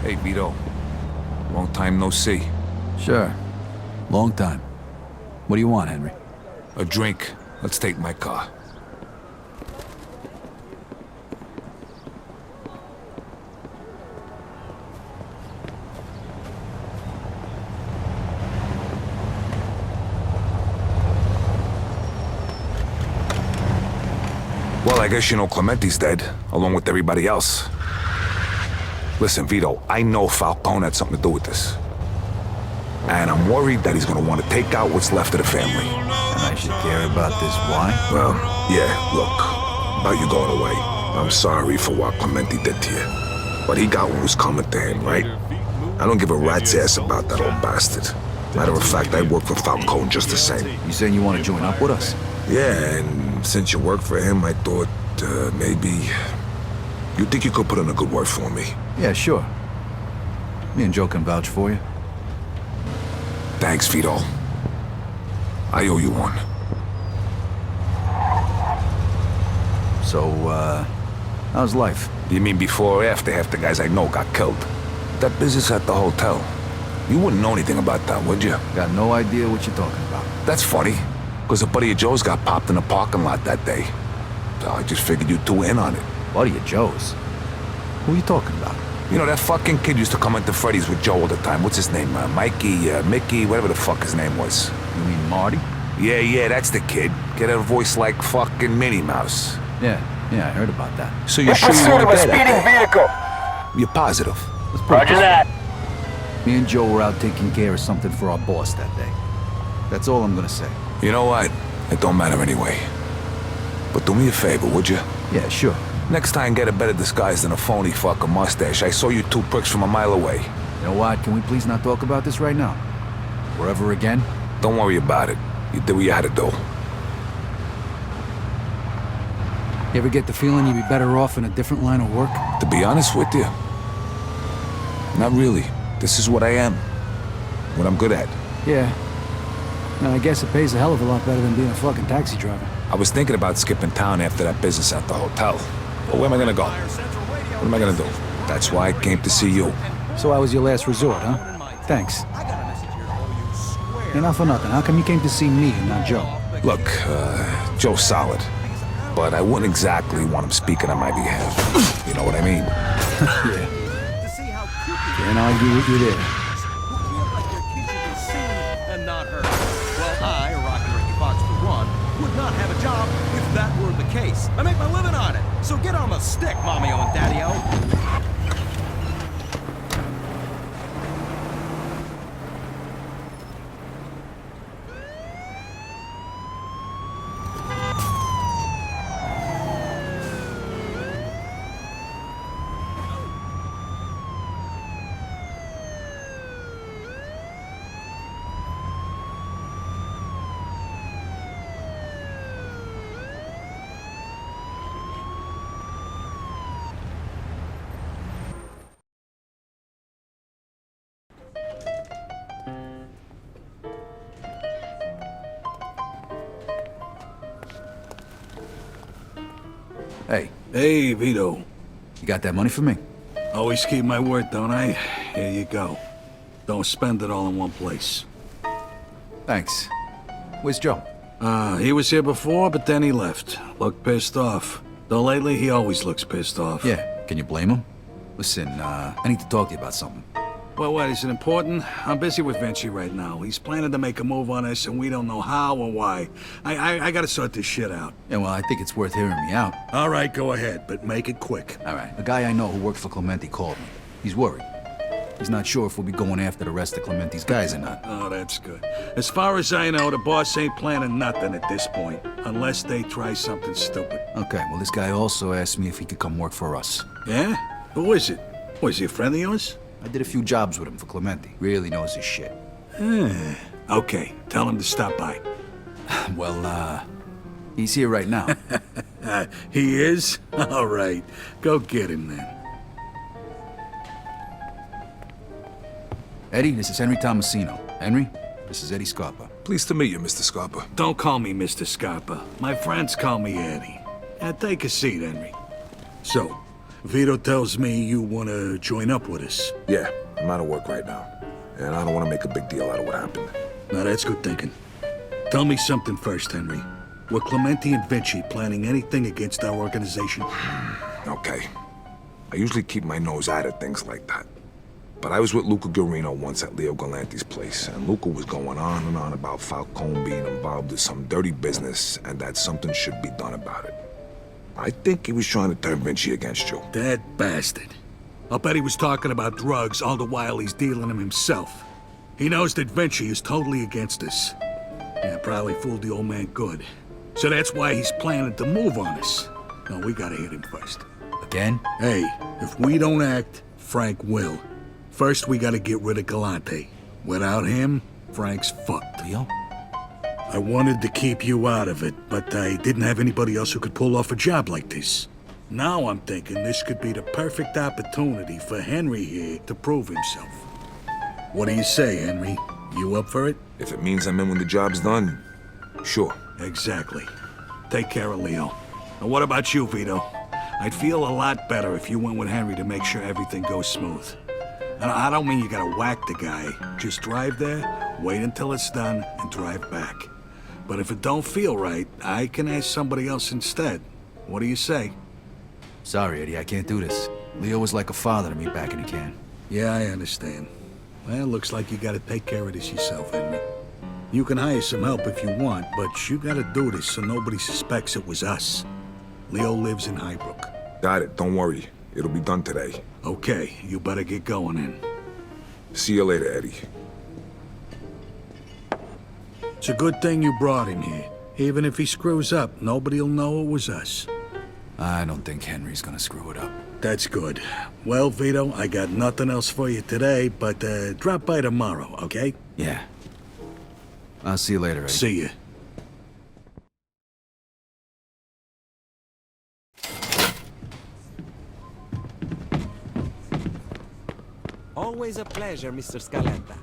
Hey, Vito. Long time no see. Sure. Long time. What do you want, Henry? A drink. Let's take my car. Well, I guess you know Clementi's dead, along with everybody else. Listen, Vito, I know Falcone had something to do with this. And I'm worried that he's gonna want to take out what's left of the family. And I should care about this. Why? Well, yeah, look, about you going away. I'm sorry for what Clementi did to you. But he got what was coming to him, right? I don't give a rat's ass about that old bastard. Matter of fact, I work for Falcone just the same. You saying you want to join up with us? Yeah, and since you work for him, I thought, maybe... You think you could put in a good word for me? Yeah, sure. Me and Joe can vouch for you. Thanks, Vito. I owe you one. So, how's life? You mean before or after half the guys I know got killed? That business at the hotel. You wouldn't know anything about that, would you? Got no idea what you're talking about. That's funny, because a buddy of Joe's got popped in the parking lot that day. So I just figured you two were in on it. Buddy of Joe's? Who are you talking about? You know, that fucking kid used to come into Freddy's with Joe all the time. What's his name? Mikey, Mickey, whatever the fuck his name was. You mean Marty? Yeah, that's the kid. Get a voice like fucking Minnie Mouse. Yeah, I heard about that. So you're sure you weren't there that day? Vehicle. You're positive? Roger that. Me and Joe were out taking care of something for our boss that day. That's all I'm gonna say. You know what? It don't matter anyway. But do me a favor, would you? Yeah, sure. Next time, get a better disguise than a phony fucking mustache. I saw you two pricks from a mile away. You know what? Can we please not talk about this right now? Forever again? Don't worry about it. You did what you had to do. You ever get the feeling you'd be better off in a different line of work? To be honest with you, not really. This is what I am. What I'm good at. Yeah. No, I guess it pays a hell of a lot better than being a fucking taxi driver. I was thinking about skipping town after that business at the hotel. But where am I gonna go? What am I gonna do? That's why I came to see you. So I was your last resort, huh? Thanks. Hey, not for nothing. How come you came to see me and not Joe? Look, Joe's solid. But I wouldn't exactly want him speaking on my behalf. You know what I mean? Yeah. Can't argue with you there. And not heard. Well, I, Rocky Ricky Fox for one, would not have a job if that were the case. I make my living on it. So get on the stick, Mommy-o and Daddy-o. Hey, Hey, Vito. you got that money for me? Always keep my word, don't I? Here you go. Don't spend it all in one place. Thanks. Where's Joe? He was here before, but then he left. Looked pissed off. Though lately, he always looks pissed off. Yeah, can you blame him? Listen, I need to talk to you about something. Well, what, is it important? I'm busy with Vinci right now. He's planning to make a move on us, and we don't know how or why. I gotta sort this shit out. Yeah, well, I think it's worth hearing me out. All right, go ahead, but make it quick. All right, a guy I know who works for Clementi called me. He's worried. He's not sure if we'll be going after the rest of Clementi's guys or not. Oh, that's good. As far as I know, the boss ain't planning nothing at this point, unless they try something stupid. Okay, well, this guy also asked me if he could come work for us. Yeah? Who is it? Was he a friend of yours? I did a few jobs with him for Clementi. Really knows his shit. Okay, tell him to stop by. Well, he's here right now. He is? All right, go get him then. Eddie, this is Henry Tomasino. Henry, this is Eddie Scarpa. Pleased to meet you, Mr. Scarpa. Don't call me Mr. Scarpa. My friends call me Eddie. Take a seat, Henry. So, Vito tells me you want to join up with us. Yeah, I'm out of work right now. And I don't want to make a big deal out of what happened. Now that's good thinking. Tell me something first, Henry. Were Clementi and Vinci planning anything against our organization? Okay. I usually keep my nose out of things like that. But I was with Luca Guarino once at Leo Galanti's place, and Luca was going on and on about Falcone being involved in some dirty business and that something should be done about it. I think he was trying to turn Vinci against you. That bastard. I'll bet he was talking about drugs all the while he's dealing them himself. He knows that Vinci is totally against us. Yeah, probably fooled the old man good. So that's why he's planning to move on us. No, we gotta hit him first. Again? Hey, if we don't act, Frank will. First, we gotta get rid of Galante. Without him, Frank's fucked. Leo? I wanted to keep you out of it, but I didn't have anybody else who could pull off a job like this. Now I'm thinking this could be the perfect opportunity for Henry here to prove himself. What do you say, Henry? You up for it? If it means I'm in when the job's done, sure. Exactly. Take care of Leo. And what about you, Vito? I'd feel a lot better if you went with Henry to make sure everything goes smooth. And I don't mean you gotta whack the guy. Just drive there, wait until it's done, and drive back. But if it don't feel right, I can ask somebody else instead. What do you say? Sorry, Eddie, I can't do this. Leo was like a father to me back in the can. Yeah, I understand. Well, looks like you gotta take care of this yourself, Henry. You can hire some help if you want, but you gotta do this so nobody suspects it was us. Leo lives in Highbrook. Got it, don't worry. It'll be done today. Okay, you better get going then. See you later, Eddie. It's a good thing you brought him here. Even if he screws up, nobody'll know it was us. I don't think Henry's gonna screw it up. That's good. Well, Vito, I got nothing else for you today, but drop by tomorrow, okay? Yeah. I'll see you later, Eddie. See ya. Always a pleasure, Mr. Scaletta.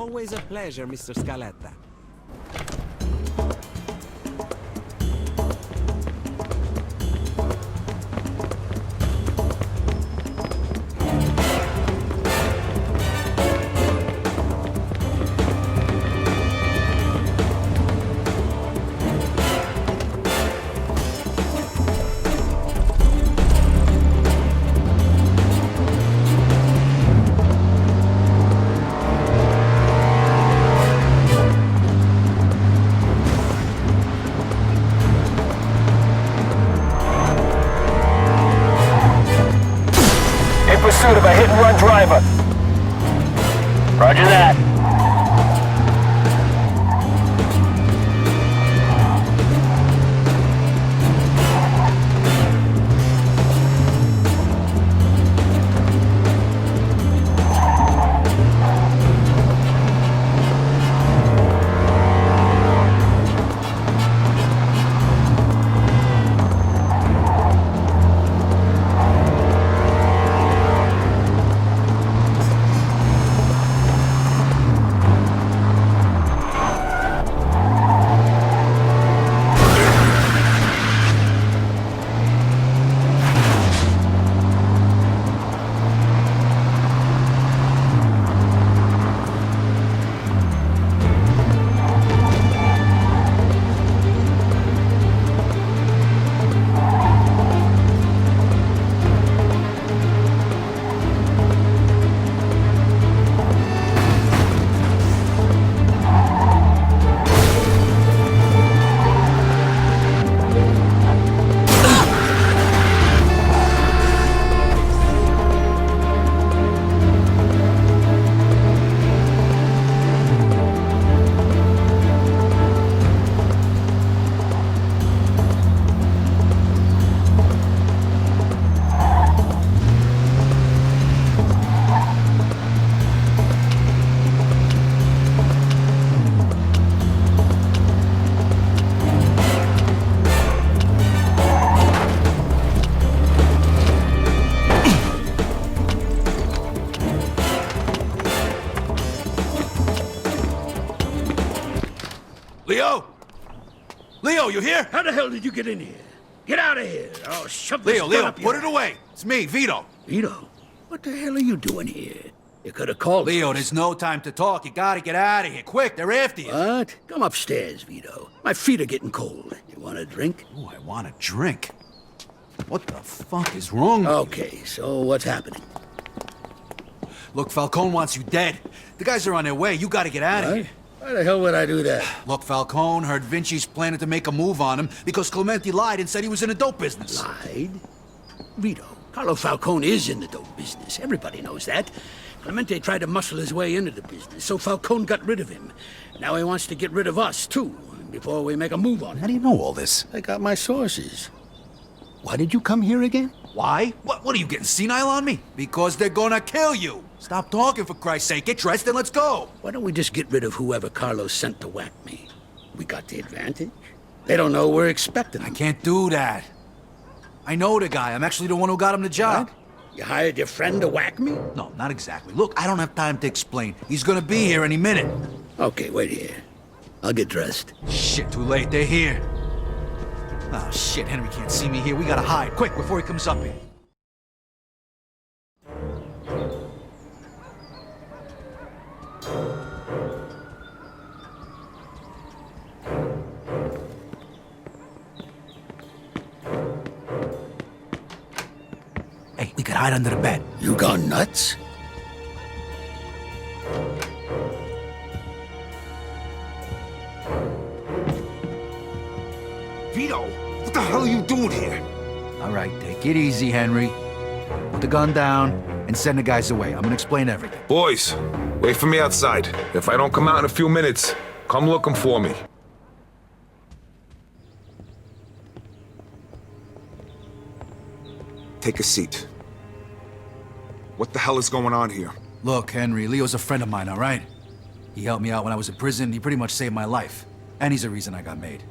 Always a pleasure, Mr. Scaletta. Pursuit of a hit-and-run driver. Roger that. Leo? Leo, you here? How the hell did you get in here? Get out of here! I'll shove this Leo, gun Leo, up your put it away. It's me, Vito. Vito, what the hell are you doing here? You could have called me. Leo, there's no time to talk. You gotta get out of here. Quick, they're after you. What? Come upstairs, Vito. My feet are getting cold. You want a drink? Oh, I want a drink. What the fuck is wrong with you? Okay, so what's happening? Look, Falcone wants you dead. The guys are on their way. You gotta get out of What? here. Why the hell would I do that? Look, Falcone heard Vinci's planning to make a move on him because Clemente lied and said he was in the dope business. Lied? Vito, Carlo Falcone is in the dope business. Everybody knows that. Clemente tried to muscle his way into the business, so Falcone got rid of him. Now he wants to get rid of us, too, before we make a move on How it. do you know all this? I got my sources. Why did you come here again? Why? What are you getting senile on me? Because they're gonna kill you. Stop talking, for Christ's sake. Get dressed and let's go. Why don't we just get rid of whoever Carlos sent to whack me? We got the advantage. They don't know we're expecting I them. can't do that. I know the guy. I'm actually the one who got him the job. What? You hired your friend to whack me? No, not exactly. Look, I don't have time to explain. He's gonna be here any minute. Okay, wait here. I'll get dressed. Shit, too late. They're here. Oh, shit, Henry can't see me here. We gotta hide. Quick, before he comes up here. Hey, we could hide under the bed. You gone nuts? Vito, what the hell are you doing here? All right, take it easy, Henry. Put the gun down and send the guys away. I'm gonna explain everything. Boys, wait for me outside. If I don't come out in a few minutes, come looking for me. Take a seat. What the hell is going on here? Look, Henry, Leo's a friend of mine, all right? He helped me out when I was in prison. He pretty much saved my life. And he's the reason I got made.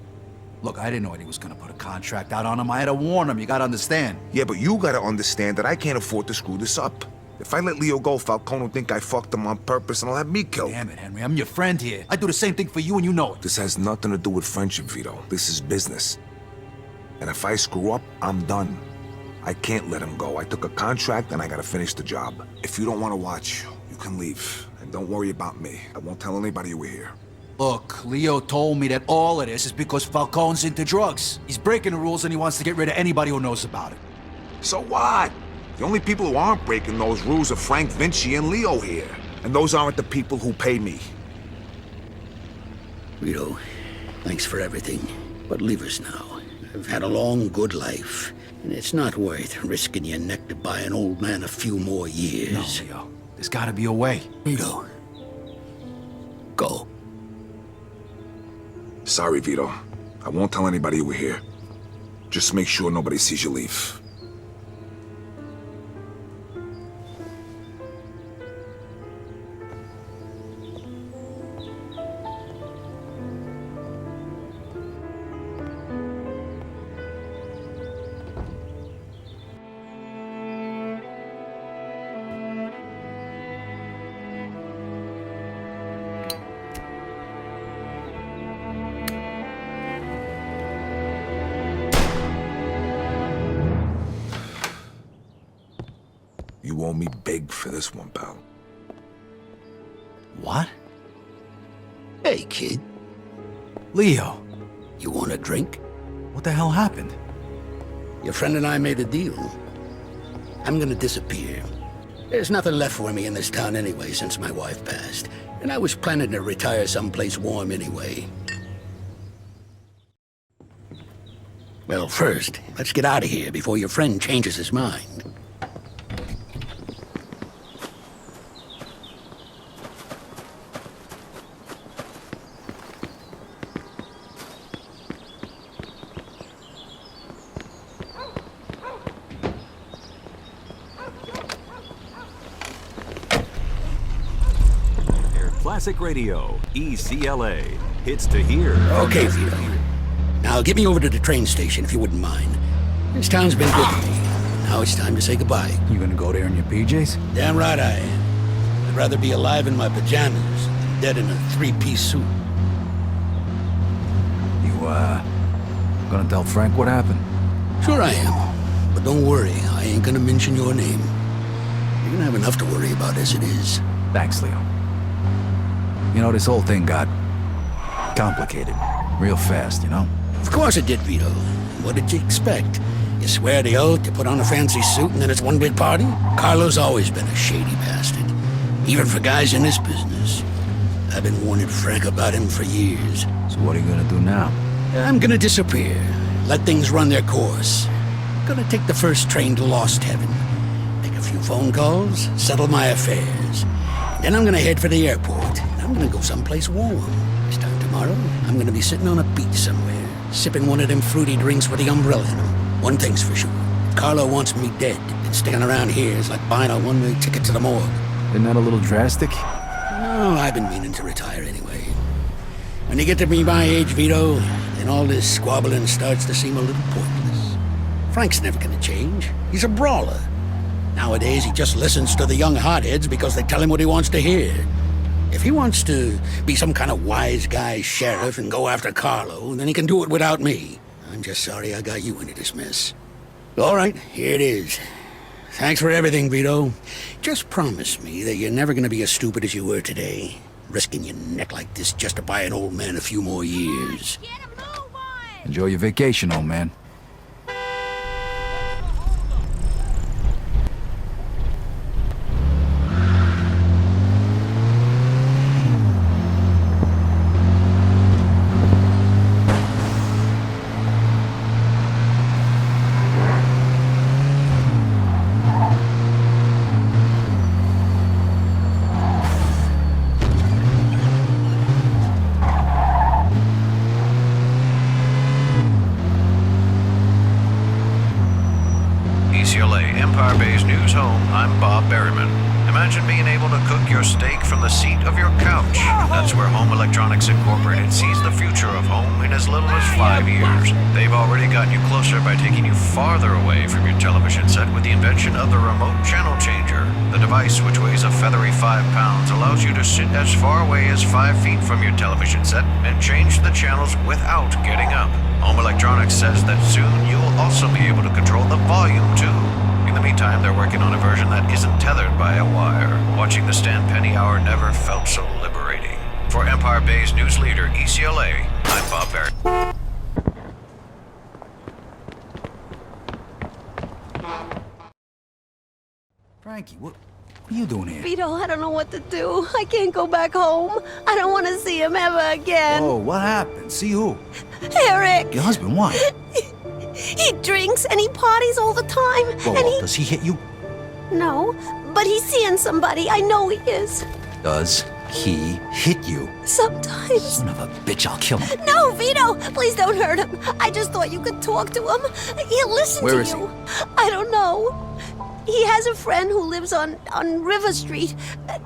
Look, I didn't know he was gonna put a contract out on him. I had to warn him, you gotta understand. Yeah, but you gotta understand that I can't afford to screw this up. If I let Leo go, Falcone will think I fucked him on purpose and he'll have me killed. Damn it, Henry. I'm your friend here. I do the same thing for you and you know it. This has nothing to do with friendship, Vito. This is business. And if I screw up, I'm done. I can't let him go. I took a contract and I gotta finish the job. If you don't want to watch, you can leave. And don't worry about me. I won't tell anybody you were here. Look, Leo told me that all of this is because Falcone's into drugs. He's breaking the rules and he wants to get rid of anybody who knows about it. So what? The only people who aren't breaking those rules are Frank Vinci and Leo here. And those aren't the people who pay me. Vito, thanks for everything. But leave us now. I've had a long, good life. And it's not worth risking your neck to buy an old man a few more years. No, Leo. There's gotta be a way. Vito. Go. Sorry, Vito. I won't tell anybody you were here. Just make sure nobody sees you leave. You owe me big for this one, pal. What? Hey, kid. Leo, You want a drink? what the hell happened? Your friend and I made a deal. I'm gonna disappear. There's nothing left for me in this town anyway since my wife passed. And I was planning to retire someplace warm anyway. Well, first, let's get out of here before your friend changes his mind. Classic Radio, ECLA. Hits to hear. Okay, Vito. Now get me over to the train station if you wouldn't mind. This town's been good to me. Now it's time to say goodbye. You gonna go there in your PJs? Damn right I am. I'd rather be alive in my pajamas than dead in a three-piece suit. You, gonna tell Frank what happened? Sure I am. But don't worry, I ain't gonna mention your name. You're gonna have enough to worry about as it is. Thanks, Leo. You know, this whole thing got complicated real fast, you know? Of course it did, Vito. What did you expect? You swear the oath, you put on a fancy suit, and then it's one big party? Carlo's always been a shady bastard. Even for guys in this business. I've been warning Frank about him for years. So what are you gonna do now? I'm gonna disappear. Let things run their course. Gonna take the first train to Lost Heaven. Make a few phone calls, settle my affairs. Then I'm gonna head for the airport. I'm gonna go someplace warm. This time tomorrow, I'm gonna be sitting on a beach somewhere, sipping one of them fruity drinks with the umbrella in them. One thing's for sure. Carlo wants me dead, and staying around here is like buying a one-way ticket to the morgue. Isn't that a little drastic? No, I've been meaning to retire anyway. When you get to be my age, Vito, then all this squabbling starts to seem a little pointless. Frank's never gonna change. He's a brawler. Nowadays, he just listens to the young hotheads because they tell him what he wants to hear. If he wants to be some kind of wise guy sheriff and go after Carlo, then he can do it without me. I'm just sorry I got you into this mess. All right, here it is. Thanks for everything, Vito. Just promise me that you're never going to be as stupid as you were today, risking your neck like this just to buy an old man a few more years. Enjoy your vacation, old man. UCLA, Empire Bay's news home, I'm Bob Berryman. Imagine being able to cook your steak from the seat of your couch. That's where Home Electronics Incorporated sees the future of home in as little as 5 years. They've already gotten you closer by taking you farther away from your television set with the invention of the remote channel changer. The device, which weighs a feathery 5 pounds, allows you to sit as far away as 5 feet from your television set and change the channels without getting up. Home Electronics says that soon you'll also be able to control the volume too. In the meantime, they're working on a version that isn't tethered by a wire. Watching the Stan Penny Hour never felt so liberating. For Empire Bay's news leader, ECLA, I'm Bob Barry. Frankie, what are you doing here? Vito, I don't know what to do. I can't go back home. I don't want to see him ever again. Oh, what happened? See who? Eric! Your husband, why? He drinks and he parties all the time. Whoa, and does he hit you? No, but he's seeing somebody. I know he is. Does he hit you? Sometimes. Son of a bitch, I'll kill him. No, Vito! Please don't hurt him. I just thought you could talk to him. He'll listen Where to is you. he? I don't know. He has a friend who lives on River Street.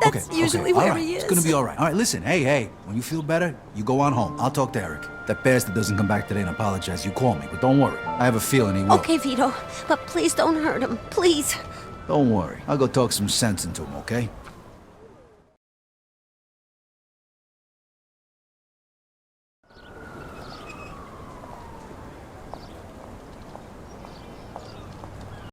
That's usually all where right. he is. It's gonna be all right. All right, listen, hey, when you feel better, you go on home. I'll talk to Eric. That bastard doesn't come back today and apologize. You call me, but don't worry. I have a feeling he will. Okay, Vito, but please don't hurt him. Please. Don't worry. I'll go talk some sense into him, okay?